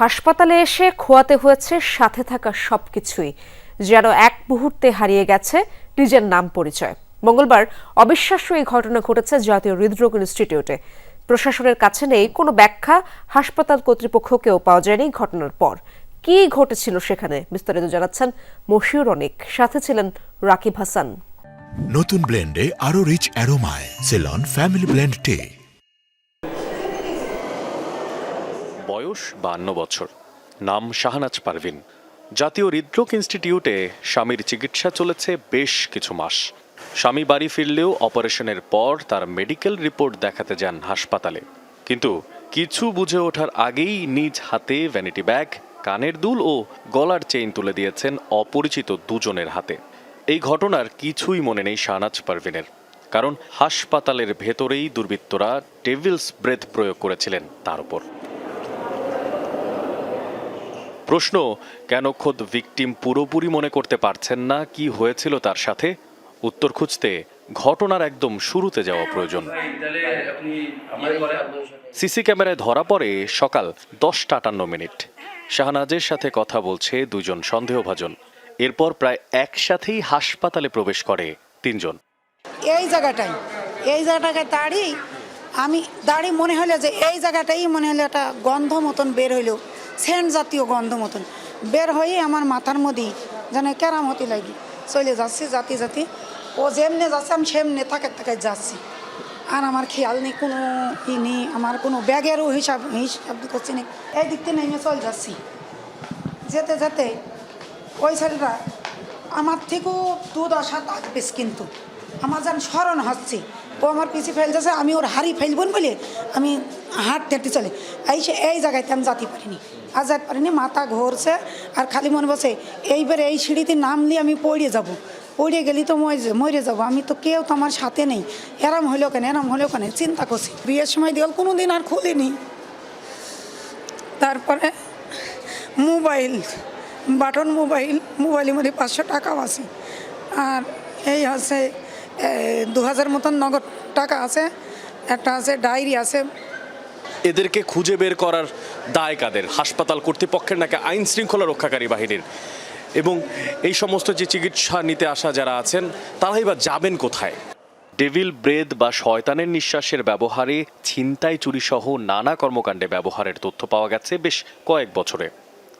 হাসপাতালে এসে খোয়াতে হয়েছে সাথে থাকা সবকিছুই, যেন এক মুহূর্তে হারিয়ে গেছে নিজের নাম পরিচয়। মঙ্গলবার অবিশ্বাস্য এই ঘটনা ঘটেছে জাতীয় হৃদরোগ ইনস্টিটিউটে। প্রশাসনের কাছে নেই কোনো ব্যাখ্যা, হাসপাতাল কর্তৃপক্ষকেও পাওয়া যায়নি ঘটনার পর। কি ঘটেছিল সেখানে বিস্তারিত জানাচ্ছেন মশিউর অনিক, সাথে ছিলেন রাকিব হাসান। নতুন ব্লেন্ডে আরো রিচ অ্যারোমায় সেলন ফ্যামিলি ব্লেন্ড টে। বয়স 52 বছর, নাম শাহনাজ পারভিন। জাতীয় হৃদরোগ ইনস্টিটিউটে স্বামীর চিকিৎসা চলেছে বেশ কিছু মাস। স্বামী বাড়ি ফিরলেও অপারেশনের পর তার মেডিকেল রিপোর্ট দেখাতে যান হাসপাতালে, কিন্তু কিছু বুঝে ওঠার আগেই নিজ হাতে ভ্যানিটি ব্যাগ, কানের দুল ও গলার চেইন তুলে দিয়েছেন অপরিচিত দুজনের হাতে। এই ঘটনার কিছুই মনে নেই শাহনাজ পারভিনের, কারণ হাসপাতালের ভেতরেই দুর্বৃত্তরা ডেভিলস ব্রেথ প্রয়োগ করেছিলেন তার উপর। প্রশ্ন, কেন খোদ ভিকটিম পুরোপুরি মনে করতে পারছেন না কি হয়েছিল তার সাথে? উত্তর খুঁজতে ঘটনার একদম শুরুতে যাওয়া প্রয়োজন। সিসি ক্যামেরায় ধরা পড়ে সকাল 10:58। শাহনাজের সাথে কথা বলছে দুজন সন্দেহভাজন। এরপর প্রায় একসাথেই হাসপাতালে প্রবেশ করে তিনজন। এই জায়গাটায় দাঁড়িয়ে মনে হলো যে এই জায়গাটাই মনে হলো একটা গন্ধ মতন বের হইলো, সেন্ট জাতীয় গন্ধ মতন বের হয়ে আমার মাথার মধ্যে যেন কেরামতি লাগি চলে যাচ্ছি। জাতি ও যেমনে যাচ্ছে আমি সেমনে থাকে যাচ্ছি, আর আমার খেয়াল নেই, কোনো ই নেই, আমার কোনো ব্যাগেরও হিসাব করছি না। এই দিক থেকে নেমে চলে যাচ্ছি, যেতে ওই ছেলেটা আমার থেকেও 2-10 হাত আগবে, কিন্তু আমার যেন স্মরণ হচ্ছে ও আমার পিছিয়ে ফেল যাচ্ছে, আমি ওর হারি ফেলবন বলে আমি হাঁটতে চলে এই জায়গাতে আমি যেতে পারিনি, মাথা ঘুরছে আর খালি মনে বসে এইবারে এই সিঁড়িতে নামলে আমি পড়ে গেলি তো মরে যাবো, আমি তো কেউ তো আমার সাথে নেই, এরম হলো কেন চিন্তা করছি। বিয়ের সময় দেওয়াল কোনো দিন আর খুলিনি। তারপরে বাটন মোবাইলের মধ্যে 500 টাকাও আছে, আর এই আছে 2000 মতন নগদ টাকা আছে, একটা আছে ডায়েরি আছে। এদেরকে খুঁজে বের করার দায় কাদের? হাসপাতাল কর্তৃপক্ষের নাকি আইন শৃঙ্খলা রক্ষাকারী বাহিনীর? এবং এই সমস্ত যে চিকিৎসা নিতে আসা যারা আছেন তারাই বা যাবেন কোথায়? ডেভিল ব্রেথ বা শয়তানের নিঃশ্বাসের ব্যবহারে ছিনতাই, চুরি সহ নানা কর্মকাণ্ডে ব্যবহারের তথ্য পাওয়া গেছে বেশ কয়েক বছরে।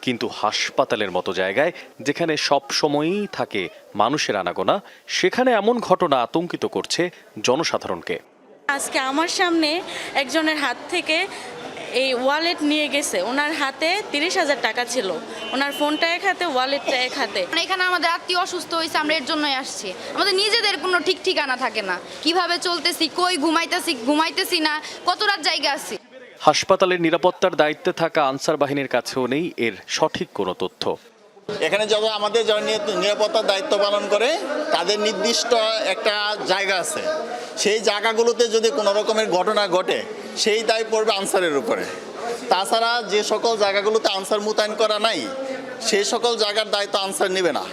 কিন্তু হাসপাতালের মতো জায়গায়, যেখানে সব সময়ই থাকে মানুষের আনাগোনা, সেখানে এমন ঘটনা আতঙ্কিত করছে জনসাধারণকে। আজকে আমার সামনে একজনের হাত থেকে এই ওয়ালেট নিয়ে গেছে, ওনার হাতে 30,000 টাকা ছিল, ওনার ফোনটা এক হাতে, ওয়ালেটটা এক হাতে। এখানে আমাদের আত্মীয় অসুস্থ হয়েছে, আমরা এর জন্যই আসছি। আমাদের নিজেদের কোনো ঠিক ঠিকানা থাকে না, কিভাবে চলতেছি, কই ঘুমাইতেছি না, কত রাত জায়গা আছি। হাসপাতালের নিরাপত্তার দায়িত্বে থাকা আনসার বাহিনীর কাছেও নেই এর সঠিক কোনো তথ্য। এখানে যারা আমাদের নিরাপত্তার দায়িত্ব পালন করে তাদের নির্দিষ্ট একটা জায়গা আছে, সেই জায়গাগুলোতে যদি কোনো রকমের ঘটনা ঘটে সেই দায় পড়বে আনসারের উপরে। তাছাড়া যে সকল জায়গাগুলোতে আনসার মোতায়েন করা নাই সেই সকল জায়গার দায়িত্ব আনসার নেবে না।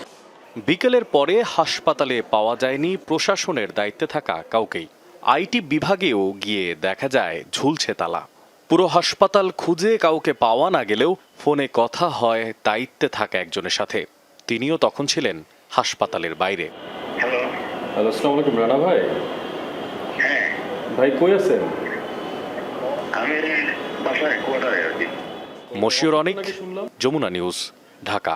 বিকেলের পরে হাসপাতালে পাওয়া যায়নি প্রশাসনের দায়িত্বে থাকা কাউকেই। আইটি বিভাগেও গিয়ে দেখা যায় ঝুলছে তালা। পুরো হাসপাতাল খুঁজে কাউকে পাওয়া না গেলেও ফোনে কথা হয় দায়িত্বে থাকা একজনের সাথে। তিনিও তখন ছিলেন হাসপাতালের বাইরে। হ্যালো, আসসালামু আলাইকুম রানা ভাই। হ্যাঁ ভাই কই আছেন? আমি বাসায় কোয়ার্টারে আর কি। মশিউর অনিক, যমুনা নিউজ, ঢাকা।